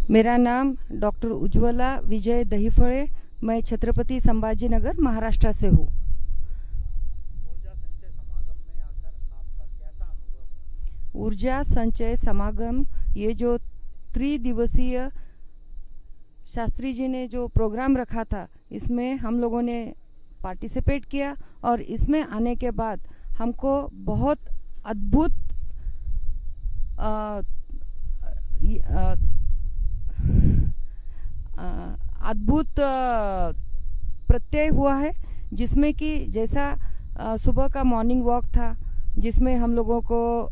मेरा नाम डॉक्टर उज्ज्वला विजय दहीफळे, मैं छत्रपति संभाजीनगर महाराष्ट्र से हूँ। ऊर्जा संचय समागम ये जो त्रिदिवसीय शास्त्री जी ने जो प्रोग्राम रखा था, इसमें हम लोगों ने पार्टिसिपेट किया और इसमें आने के बाद हमको बहुत अद्भुत प्रत्यय हुआ है, जिसमें कि जैसा सुबह का मॉर्निंग वॉक था, जिसमें हम लोगों को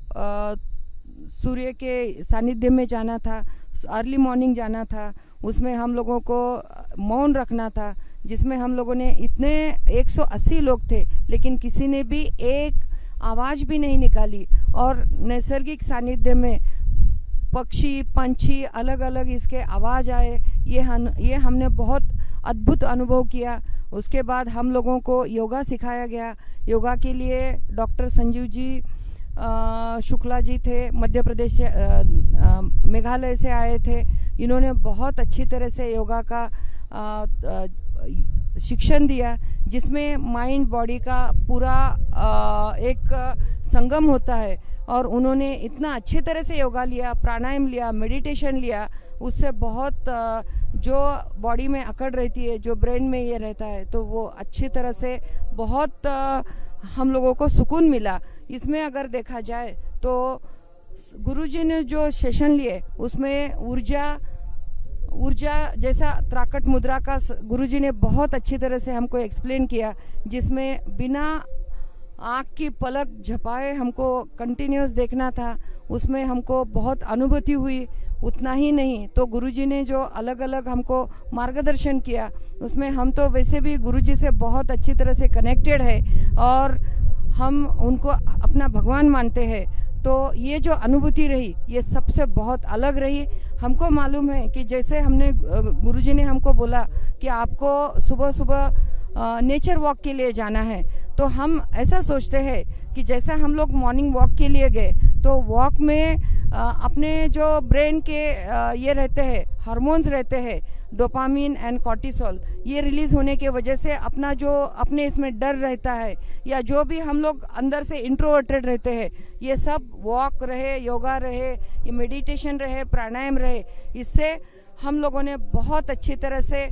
सूर्य के सानिध्य में जाना था, अर्ली मॉर्निंग जाना था, उसमें हम लोगों को मौन रखना था, जिसमें हम लोगों ने इतने 180 लोग थे, लेकिन किसी ने भी एक आवाज़ भी नहीं निकाली और नैसर्गिक सानिध्य में पक्षी पंछी अलग अलग इसके आवाज़ आए। ये हमने बहुत अद्भुत अनुभव किया। उसके बाद हम लोगों को योगा सिखाया गया। योगा के लिए डॉक्टर संजीव जी शुक्ला जी थे, मध्य प्रदेश मेघालय से आए थे। इन्होंने बहुत अच्छी तरह से योगा का शिक्षण दिया, जिसमें माइंड बॉडी का पूरा एक संगम होता है। और उन्होंने इतना अच्छी तरह से योगा लिया, प्राणायाम लिया, मेडिटेशन लिया, उससे बहुत जो बॉडी में अकड़ रहती है, जो ब्रेन में ये रहता है, तो वो अच्छी तरह से बहुत हम लोगों को सुकून मिला। इसमें अगर देखा जाए तो गुरुजी ने जो सेशन लिए उसमें ऊर्जा जैसा त्राकट मुद्रा का गुरुजी ने बहुत अच्छी तरह से हमको एक्सप्लेन किया, जिसमें बिना आँख की पलक झपाए हमको कंटिन्यूस देखना था। उसमें हमको बहुत अनुभूति हुई। उतना ही नहीं तो गुरुजी ने जो अलग अलग हमको मार्गदर्शन किया, उसमें हम तो वैसे भी गुरुजी से बहुत अच्छी तरह से कनेक्टेड है और हम उनको अपना भगवान मानते हैं। तो ये जो अनुभूति रही, ये सबसे बहुत अलग रही। हमको मालूम है कि जैसे हमने गुरुजी ने हमको बोला कि आपको सुबह सुबह नेचर वॉक के लिए जाना है, तो हम ऐसा सोचते हैं कि जैसा हम लोग मॉर्निंग वॉक के लिए गए, तो वॉक में अपने जो ब्रेन के ये रहते हैं, हार्मोन्स रहते हैं, डोपामिन एंड कॉर्टिसोल, ये रिलीज़ होने के वजह से अपना जो अपने इसमें डर रहता है या जो भी हम लोग अंदर से इंट्रोवर्टेड रहते हैं, ये सब वॉक रहे, योगा रहे, ये मेडिटेशन रहे, प्राणायाम रहे, इससे हम लोगों ने बहुत अच्छी तरह से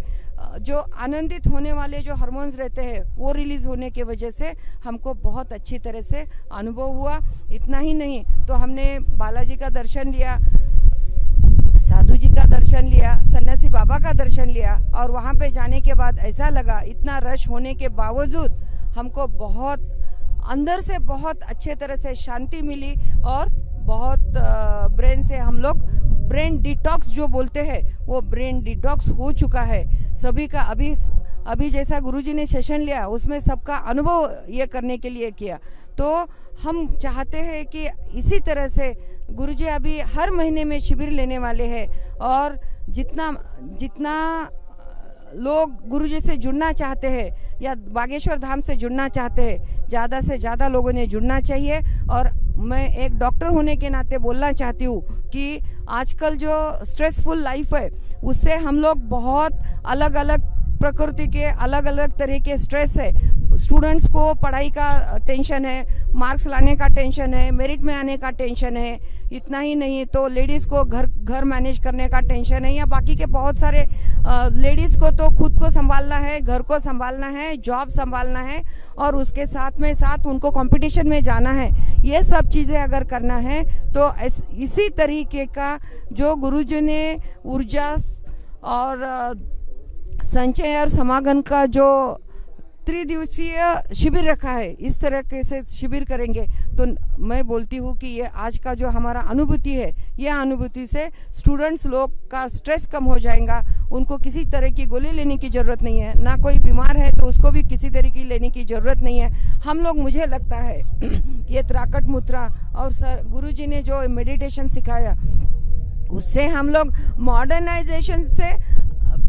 जो आनंदित होने वाले जो हार्मोन्स रहते हैं वो रिलीज़ होने के वजह से हमको बहुत अच्छी तरह से अनुभव हुआ। इतना ही नहीं तो हमने बालाजी का दर्शन लिया, साधु जी का दर्शन लिया, सन्यासी बाबा का दर्शन लिया, और वहाँ पे जाने के बाद ऐसा लगा, इतना रश होने के बावजूद हमको बहुत अंदर से बहुत अच्छे तरह से शांति मिली और बहुत ब्रेन से हम लोग ब्रेन डिटॉक्स जो बोलते हैं वो ब्रेन डिटॉक्स हो चुका है सभी का। अभी जैसा गुरुजी ने सेशन लिया उसमें सबका अनुभव ये करने के लिए किया। तो हम चाहते हैं कि इसी तरह से गुरुजी अभी हर महीने में शिविर लेने वाले हैं और जितना लोग गुरुजी से जुड़ना चाहते हैं या बागेश्वर धाम से जुड़ना चाहते हैं, ज़्यादा से ज़्यादा लोगों ने जुड़ना चाहिए। और मैं एक डॉक्टर होने के नाते बोलना चाहती हूँ कि आजकल जो स्ट्रेसफुल लाइफ है उससे हम लोग बहुत अलग अलग प्रकृति के अलग अलग तरह के स्ट्रेस है। स्टूडेंट्स को पढ़ाई का टेंशन है, मार्क्स लाने का टेंशन है, मेरिट में आने का टेंशन है। इतना ही नहीं तो लेडीज़ को घर मैनेज करने का टेंशन है, या बाकी के बहुत सारे लेडीज़ को तो खुद को संभालना है, घर को संभालना है, जॉब संभालना है और उसके साथ में साथ उनको कंपटीशन में जाना है। ये सब चीज़ें अगर करना है तो इसी तरीके का जो गुरुजी ने ऊर्जा और संचय और समागम का जो त्रिदिवसीय शिविर रखा है, इस तरह के से शिविर करेंगे तो मैं बोलती हूँ कि ये आज का जो हमारा अनुभूति है, ये अनुभूति से स्टूडेंट्स लोग का स्ट्रेस कम हो जाएगा। उनको किसी तरह की गोली लेने की ज़रूरत नहीं है, ना कोई बीमार है तो उसको भी किसी तरह की लेने की ज़रूरत नहीं है। हम लोग, मुझे लगता है ये त्राकट मुद्रा और सर गुरुजी ने जो मेडिटेशन सिखाया, उससे हम लोग मॉडर्नाइजेशन से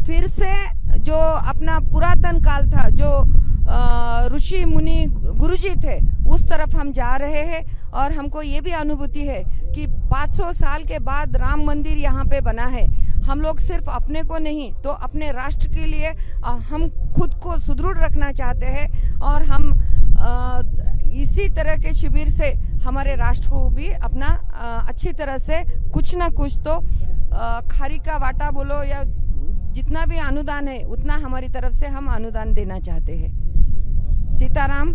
फिर से जो अपना पुरातन काल था, जो ऋषि मुनि गुरुजी थे, उस तरफ हम जा रहे हैं। और हमको ये भी अनुभूति है कि 500 साल के बाद राम मंदिर यहाँ पे बना है। हम लोग सिर्फ अपने को नहीं तो अपने राष्ट्र के लिए हम खुद को सुदृढ़ रखना चाहते हैं और हम इसी तरह के शिविर से हमारे राष्ट्र को भी अपना अच्छी तरह से कुछ ना कुछ तो खारी का वाटा बोलो या जितना भी अनुदान है उतना हमारी तरफ से हम अनुदान देना चाहते हैं। सीताराम।